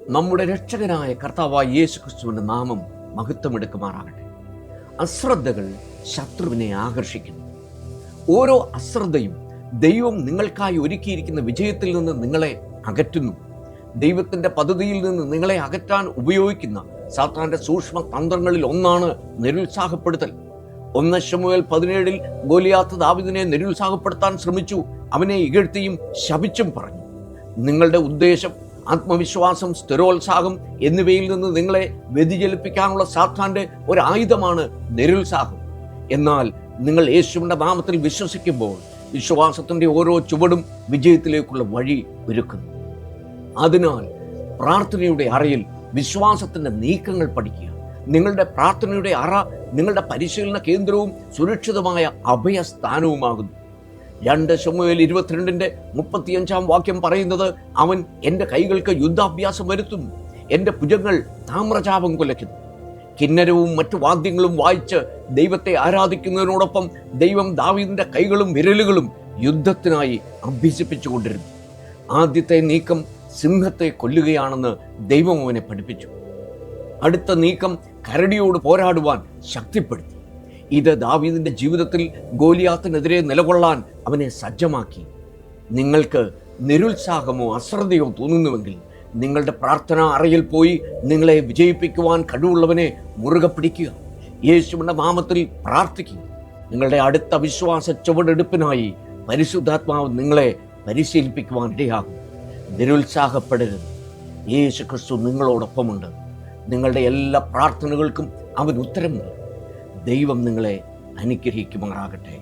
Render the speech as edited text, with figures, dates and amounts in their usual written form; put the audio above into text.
നമ്മുടെ രക്ഷകനായ കർത്താവായ യേശു ക്രിസ്തുവിൻ്റെ നാമം മഹത്വമെടുക്കുമാറാകട്ടെ. അശ്രദ്ധകൾ ശത്രുവിനെ ആകർഷിക്കുന്നു. ഓരോ അശ്രദ്ധയും ദൈവം നിങ്ങൾക്കായി ഒരുക്കിയിരിക്കുന്ന വിജയത്തിൽ നിന്ന് നിങ്ങളെ അകറ്റുന്നു. ദൈവത്തിൻ്റെ പദ്ധതിയിൽ നിന്ന് നിങ്ങളെ അകറ്റാൻ ഉപയോഗിക്കുന്ന സാത്താൻ്റെ സൂക്ഷ്മ തന്ത്രങ്ങളിൽ ഒന്നാണ് നിരുത്സാഹപ്പെടുത്തൽ. 1 ശമൂവേൽ 17 ഗോലിയാത്ത് ദാവീദിനെ നിരുത്സാഹപ്പെടുത്താൻ ശ്രമിച്ചു. അവനെ ഇകഴ്ത്തിയും ശപിച്ചും പറഞ്ഞു. നിങ്ങളുടെ ഉദ്ദേശം, ആത്മവിശ്വാസം, സ്ഥിരോത്സാഹം എന്നിവയിൽ നിന്ന് നിങ്ങളെ വ്യതിചലിപ്പിക്കാനുള്ള സാത്താൻ്റെ ഒരായുധമാണ് നിരുത്സാഹം. എന്നാൽ നിങ്ങൾ യേശുവിൻ്റെ നാമത്തിൽ വിശ്വസിക്കുമ്പോൾ വിശ്വാസത്തിൻ്റെ ഓരോ ചുവടും വിജയത്തിലേക്കുള്ള വഴി ഒരുക്കുന്നു. അതിനാൽ പ്രാർത്ഥനയുടെ അറയിൽ വിശ്വാസത്തിൻ്റെ നീക്കങ്ങൾ പഠിക്കുക. നിങ്ങളുടെ പ്രാർത്ഥനയുടെ അറ നിങ്ങളുടെ പരിശീലന കേന്ദ്രവും സുരക്ഷിതമായ അഭയസ്ഥാനവുമാകുന്നു. 2 ശമൂവേൽ 22:35 പറയുന്നത്, അവൻ എൻ്റെ കൈകൾക്ക് യുദ്ധാഭ്യാസം വരുത്തുന്നു, എൻ്റെ ഭുജങ്ങൾ താമ്രചാപം കുലയ്ക്കുന്നു. കിന്നരവും മറ്റു വാദ്യങ്ങളും വായിച്ച് ദൈവത്തെ ആരാധിക്കുന്നതിനോടൊപ്പം ദൈവം ദാവീദിൻ്റെ കൈകളും വിരലുകളും യുദ്ധത്തിനായി അഭ്യസിപ്പിച്ചുകൊണ്ടിരുന്നു. ആദ്യത്തെ നീക്കം സിംഹത്തെ കൊല്ലുകയാണെന്ന് ദൈവം അവനെ പഠിപ്പിച്ചു. അടുത്ത നീക്കം കരടിയോട് പോരാടുവാൻ ശക്തിപ്പെടുത്തി. ഇത് ദാവീദിൻ്റെ ജീവിതത്തിൽ ഗോലിയാത്തിനെതിരെ നിലകൊള്ളാൻ അവനെ സജ്ജമാക്കി. നിങ്ങൾക്ക് നിരുത്സാഹമോ അശ്രദ്ധയോ തോന്നുന്നുവെങ്കിൽ നിങ്ങളുടെ പ്രാർത്ഥനാ അറയിൽ പോയി നിങ്ങളെ വിജയിപ്പിക്കുവാൻ കഴിവുള്ളവനെ മുറുകെ പിടിക്കുക. യേശുവിൻ്റെ നാമത്തിൽ പ്രാർത്ഥിക്കുക. നിങ്ങളുടെ അടുത്ത വിശ്വാസ ചുവടെടുപ്പിനായി പരിശുദ്ധാത്മാവ് നിങ്ങളെ പരിശീലിപ്പിക്കുവാൻ ഇടയാകും. നിരുത്സാഹപ്പെടരുത്. യേശു ക്രിസ്തു നിങ്ങളോടൊപ്പമുണ്ട്. നിങ്ങളുടെ എല്ലാ പ്രാർത്ഥനകൾക്കും അവൻ ഉത്തരമുണ്ട്. ദൈവം നിങ്ങളെ അനുഗ്രഹിക്കുമാറാകട്ടെ.